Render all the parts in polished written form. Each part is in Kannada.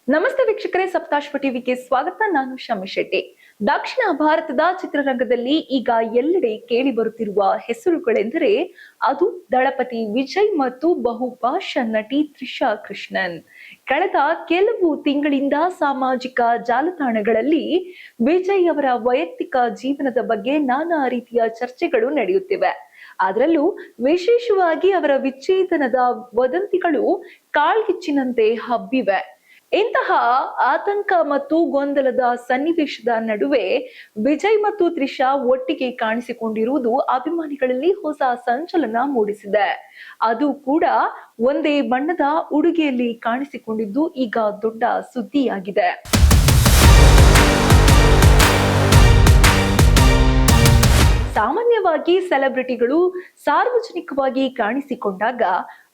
ನಮಸ್ತೆ ವೀಕ್ಷಕರೇ, ಸಪ್ತಾಶ್ವ ಟಿವಿಗೆ ಸ್ವಾಗತ. ನಾನು ಶಮಿ ಶೆಟ್ಟಿ. ದಕ್ಷಿಣ ಭಾರತದ ಚಿತ್ರರಂಗದಲ್ಲಿ ಈಗ ಎಲ್ಲೆಡೆ ಕೇಳಿ ಬರುತ್ತಿರುವ ಹೆಸರುಗಳೆಂದರೆ ಅದು ದಳಪತಿ ವಿಜಯ್ ಮತ್ತು ಬಹುಭಾಷಾ ನಟಿ ತ್ರಿಷಾ ಕೃಷ್ಣನ್. ಕಳೆದ ಕೆಲವು ತಿಂಗಳಿಂದ ಸಾಮಾಜಿಕ ಜಾಲತಾಣಗಳಲ್ಲಿ ವಿಜಯ್ ಅವರ ವೈಯಕ್ತಿಕ ಜೀವನದ ಬಗ್ಗೆ ನಾನಾ ರೀತಿಯ ಚರ್ಚೆಗಳು ನಡೆಯುತ್ತಿವೆ. ಅದರಲ್ಲೂ ವಿಶೇಷವಾಗಿ ಅವರ ವಿಚ್ಛೇದನದ ವದಂತಿಗಳು ಕಾಳ್ಗಿಚ್ಚಿನಂತೆ ಹಬ್ಬಿವೆ. ಇಂತಹ ಆತಂಕ ಮತ್ತು ಗೊಂದಲದ ಸನ್ನಿವೇಶದ ನಡುವೆ ವಿಜಯ್ ಮತ್ತು ತ್ರಿಷಾ ಒಟ್ಟಿಗೆ ಕಾಣಿಸಿಕೊಂಡಿರುವುದು ಅಭಿಮಾನಿಗಳಲ್ಲಿ ಹೊಸ ಸಂಚಲನ ಮೂಡಿಸಿದೆ. ಅದು ಕೂಡ ಒಂದೇ ಬಣ್ಣದ ಉಡುಗೆಯಲ್ಲಿ ಕಾಣಿಸಿಕೊಂಡಿದ್ದು ಈಗ ದೊಡ್ಡ ಸುದ್ದಿಯಾಗಿದೆ. ಸಾಮಾನ್ಯವಾಗಿ ಸೆಲೆಬ್ರಿಟಿಗಳು ಸಾರ್ವಜನಿಕವಾಗಿ ಕಾಣಿಸಿಕೊಂಡಾಗ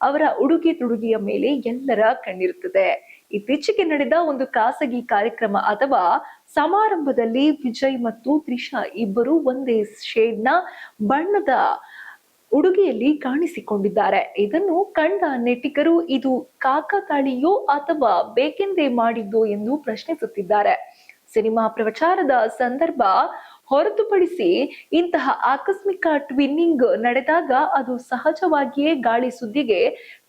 ಅವರ ಉಡುಗೆ ತೊಡುಗೆಯ ಮೇಲೆ ಎಲ್ಲರ ಕಣ್ಣಿರುತ್ತದೆ. ಇತ್ತೀಚೆಗೆ ನಡೆದ ಒಂದು ಖಾಸಗಿ ಕಾರ್ಯಕ್ರಮ ಅಥವಾ ಸಮಾರಂಭದಲ್ಲಿ ವಿಜಯ್ ಮತ್ತು ತ್ರಿಷಾ ಇಬ್ಬರು ಒಂದೇ ಶೇಡ್ನ ಬಣ್ಣದ ಉಡುಗೆಯಲ್ಲಿ ಕಾಣಿಸಿಕೊಂಡಿದ್ದಾರೆ. ಇದನ್ನು ಕಂಡ ನೆಟ್ಟಿಗರು ಇದು ಕಾಕತಾಳೀಯೋ ಅಥವಾ ಬೇಕೆಂದೇ ಮಾಡಿದ್ದೋ ಎಂದು ಪ್ರಶ್ನಿಸುತ್ತಿದ್ದಾರೆ. ಸಿನಿಮಾ ಪ್ರಚಾರದ ಸಂದರ್ಭ ಹೊರತುಪಡಿಸಿ ಇಂತಹ ಆಕಸ್ಮಿಕ ಟ್ವಿನ್ನಿಂಗ್ ನಡೆದಾಗ ಅದು ಸಹಜವಾಗಿಯೇ ಗಾಳಿ ಸುದ್ದಿಗೆ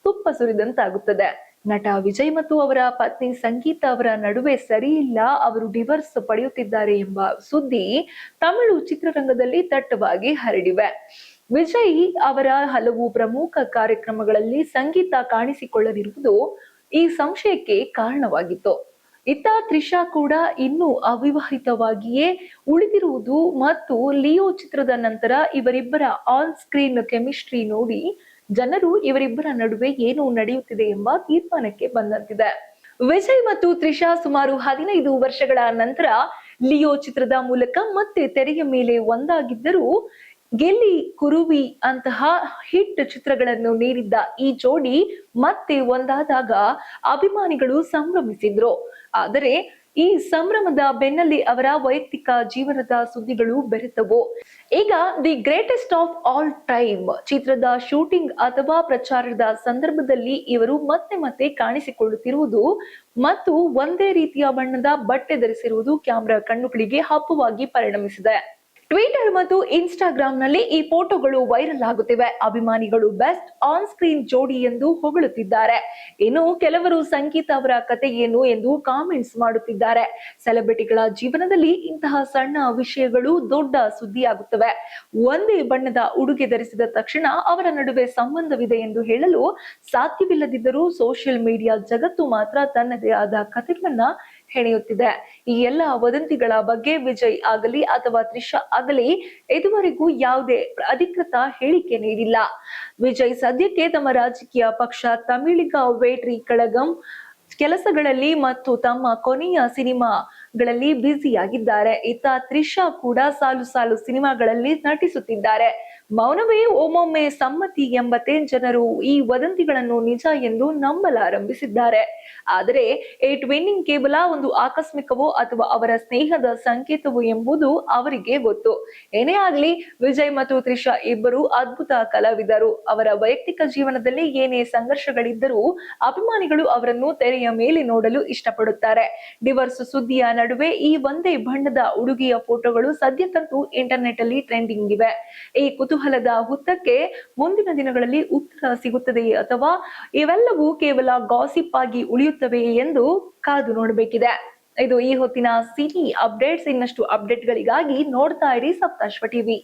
ತುಪ್ಪ ಸುರಿದಂತಾಗುತ್ತದೆ. ನಟ ವಿಜಯ್ ಮತ್ತು ಅವರ ಪತ್ನಿ ಸಂಗೀತ ಅವರ ನಡುವೆ ಸರಿಯಿಲ್ಲ, ಅವರು ಡಿವೋರ್ಸ್ ಪಡೆಯುತ್ತಿದ್ದಾರೆ ಎಂಬ ಸುದ್ದಿ ತಮಿಳು ಚಿತ್ರರಂಗದಲ್ಲಿ ದಟ್ಟವಾಗಿ ಹರಡಿವೆ. ವಿಜಯ್ ಅವರ ಹಲವು ಪ್ರಮುಖ ಕಾರ್ಯಕ್ರಮಗಳಲ್ಲಿ ಸಂಗೀತ ಕಾಣಿಸಿಕೊಳ್ಳದಿರುವುದು ಈ ಸಂಶಯಕ್ಕೆ ಕಾರಣವಾಗಿತ್ತು. ಇತ್ತ ತ್ರಿಷಾ ಕೂಡ ಇನ್ನೂ ಅವಿವಾಹಿತವಾಗಿಯೇ ಉಳಿದಿರುವುದು ಮತ್ತು ಲಿಯೋ ಚಿತ್ರದ ನಂತರ ಇವರಿಬ್ಬರ ಆನ್ ಸ್ಕ್ರೀನ್ ಕೆಮಿಸ್ಟ್ರಿ ನೋಡಿ ಜನರು ಇವರಿಬ್ಬರ ನಡುವೆ ಏನು ನಡೆಯುತ್ತಿದೆ ಎಂಬ ತೀರ್ಮಾನಕ್ಕೆ ಬಂದಂತಿದೆ. ವಿಜಯ್ ಮತ್ತು ತ್ರಿಷಾ ಸುಮಾರು 15 ವರ್ಷಗಳ ನಂತರ ಲಿಯೋ ಚಿತ್ರದ ಮೂಲಕ ಮತ್ತೆ ತೆರೆಯ ಮೇಲೆ ಒಂದಾಗಿದ್ದರೂ ಗೆಲ್ಲಿ ಕುರುವಿ ಅಂತಹ ಹಿಟ್ ಚಿತ್ರಗಳನ್ನು ನೀಡಿದ್ದ ಈ ಜೋಡಿ ಮತ್ತೆ ಒಂದಾದಾಗ ಅಭಿಮಾನಿಗಳು ಸಂಭ್ರಮಿಸಿದ್ರು. ಆದರೆ ಈ ಸಂಭ್ರಮದ ಬೆನ್ನಲ್ಲಿ ಅವರ ವೈಯಕ್ತಿಕ ಜೀವನದ ಸುದ್ದಿಗಳು ಬೆರೆತವು. ಈಗ the greatest of all time ಚಿತ್ರದ ಶೂಟಿಂಗ್ ಅಥವಾ ಪ್ರಚಾರದ ಸಂದರ್ಭದಲ್ಲಿ ಇವರು ಮತ್ತೆ ಮತ್ತೆ ಕಾಣಿಸಿಕೊಳ್ಳುತ್ತಿರುವುದು ಮತ್ತು ಒಂದೇ ರೀತಿಯ ಬಣ್ಣದ ಬಟ್ಟೆ ಧರಿಸಿರುವುದು ಕ್ಯಾಮೆರಾ ಕಣ್ಣುಗಳಿಗೆ ಹಬ್ಬವಾಗಿ ಪರಿಣಮಿಸಿದೆ. ಟ್ವಿಟರ್ ಮತ್ತು ಇನ್ಸ್ಟಾಗ್ರಾಮ್ ನಲ್ಲಿ ಈ ಫೋಟೋಗಳು ವೈರಲ್ ಆಗುತ್ತಿವೆ. ಅಭಿಮಾನಿಗಳು ಬೆಸ್ಟ್ ಆನ್ ಸ್ಕ್ರೀನ್ ಜೋಡಿ ಎಂದು ಹೊಗಳುತ್ತಿದ್ದಾರೆ. ಇನ್ನು ಕೆಲವರು ಸಂಗೀತ ಅವರ ಕತೆ ಏನು ಎಂದು ಕಾಮೆಂಟ್ಸ್ ಮಾಡುತ್ತಿದ್ದಾರೆ. ಸೆಲೆಬ್ರಿಟಿಗಳ ಜೀವನದಲ್ಲಿ ಇಂತಹ ಸಣ್ಣ ವಿಷಯಗಳು ದೊಡ್ಡ ಸುದ್ದಿಯಾಗುತ್ತವೆ. ಒಂದೇ ಬಣ್ಣದ ಉಡುಗೆ ಧರಿಸಿದ ತಕ್ಷಣ ಅವರ ನಡುವೆ ಸಂಬಂಧವಿದೆ ಎಂದು ಹೇಳಲು ಸಾಧ್ಯವಿಲ್ಲದಿದ್ದರೂ ಸೋಷಿಯಲ್ ಮೀಡಿಯಾ ಜಗತ್ತು ಮಾತ್ರ ತನ್ನದೇ ಆದ ಕಥೆಗಳನ್ನ ಹೆಣೆಯುತ್ತಿದೆ. ಈ ಎಲ್ಲ ವದಂತಿಗಳ ಬಗ್ಗೆ ವಿಜಯ್ ಆಗಲಿ ಅಥವಾ ತ್ರಿಷಾ ಆಗಲಿ ಇದುವರೆಗೂ ಯಾವುದೇ ಅಧಿಕೃತ ಹೇಳಿಕೆ ನೀಡಿಲ್ಲ. ವಿಜಯ್ ಸದ್ಯಕ್ಕೆ ತಮ್ಮ ರಾಜಕೀಯ ಪಕ್ಷ ತಮಿಳಿಗ ವೇಟ್ರಿ ಕಳಗಂ ಕೆಲಸಗಳಲ್ಲಿ ಮತ್ತು ತಮ್ಮ ಕೊನೆಯ ಸಿನಿಮಾಗಳಲ್ಲಿ ಬ್ಯುಸಿಯಾಗಿದ್ದಾರೆ. ಇತ್ತ ತ್ರಿಷಾ ಕೂಡ ಸಾಲು ಸಾಲು ಸಿನಿಮಾಗಳಲ್ಲಿ ನಟಿಸುತ್ತಿದ್ದಾರೆ. ಮೌನವೇ ಒಮ್ಮೊಮ್ಮೆ ಸಮ್ಮತಿ ಎಂಬಂತೆ ಜನರು ಈ ವದಂತಿಗಳನ್ನು ನಿಜ ಎಂದು ನಂಬಲಾರಂಭಿಸಿದ್ದಾರೆ. ಆದರೆ ಈ ಟ್ವಿನ್ನಿಂಗ್ ಕೇವಲ ಒಂದು ಆಕಸ್ಮಿಕವೋ ಅಥವಾ ಅವರ ಸ್ನೇಹದ ಸಂಕೇತವೋ ಎಂಬುದು ಅವರಿಗೆ ಗೊತ್ತು. ಏನೇ ಆಗಲಿ, ವಿಜಯ್ ಮತ್ತು ತ್ರಿಷಾ ಇಬ್ಬರು ಅದ್ಭುತ ಕಲಾವಿದರು. ಅವರ ವೈಯಕ್ತಿಕ ಜೀವನದಲ್ಲಿ ಏನೇ ಸಂಘರ್ಷಗಳಿದ್ದರೂ ಅಭಿಮಾನಿಗಳು ಅವರನ್ನು ತೆರೆಯ ಮೇಲೆ ನೋಡಲು ಇಷ್ಟಪಡುತ್ತಾರೆ. ಡಿವೋರ್ಸ್ ಸುದ್ದಿಯ ನಡುವೆ ಈ ಒಂದೇ ಬಣ್ಣದ ಉಡುಗೆಯ ಫೋಟೋಗಳು ಸದ್ಯಕ್ಕಂತೂ ಇಂಟರ್ನೆಟ್ ಅಲ್ಲಿ ಟ್ರೆಂಡಿಂಗ್ ಇವೆ. ಈ ಕುತೂಹಲದ ಹುತ್ತಕ್ಕೆ ಮುಂದಿನ ದಿನಗಳಲ್ಲಿ ಉತ್ತರ ಸಿಗುತ್ತದೆಯೇ ಅಥವಾ ಇವೆಲ್ಲವೂ ಕೇವಲ ಗಾಸಿಪ್ ಆಗಿ ಉಳಿಯುತ್ತವೆಯೇ ಎಂದು ಕಾದು ನೋಡಬೇಕಿದೆ. ಇದು ಈ ಹೊತ್ತಿನ ಸಿನಿ ಅಪ್ಡೇಟ್ಸ್. ಇನ್ನಷ್ಟು ಅಪ್ಡೇಟ್ಗಳಿಗಾಗಿ ನೋಡ್ತಾ ಇರಿ ಸಪ್ತಾಶ್ವ ಟಿವಿ.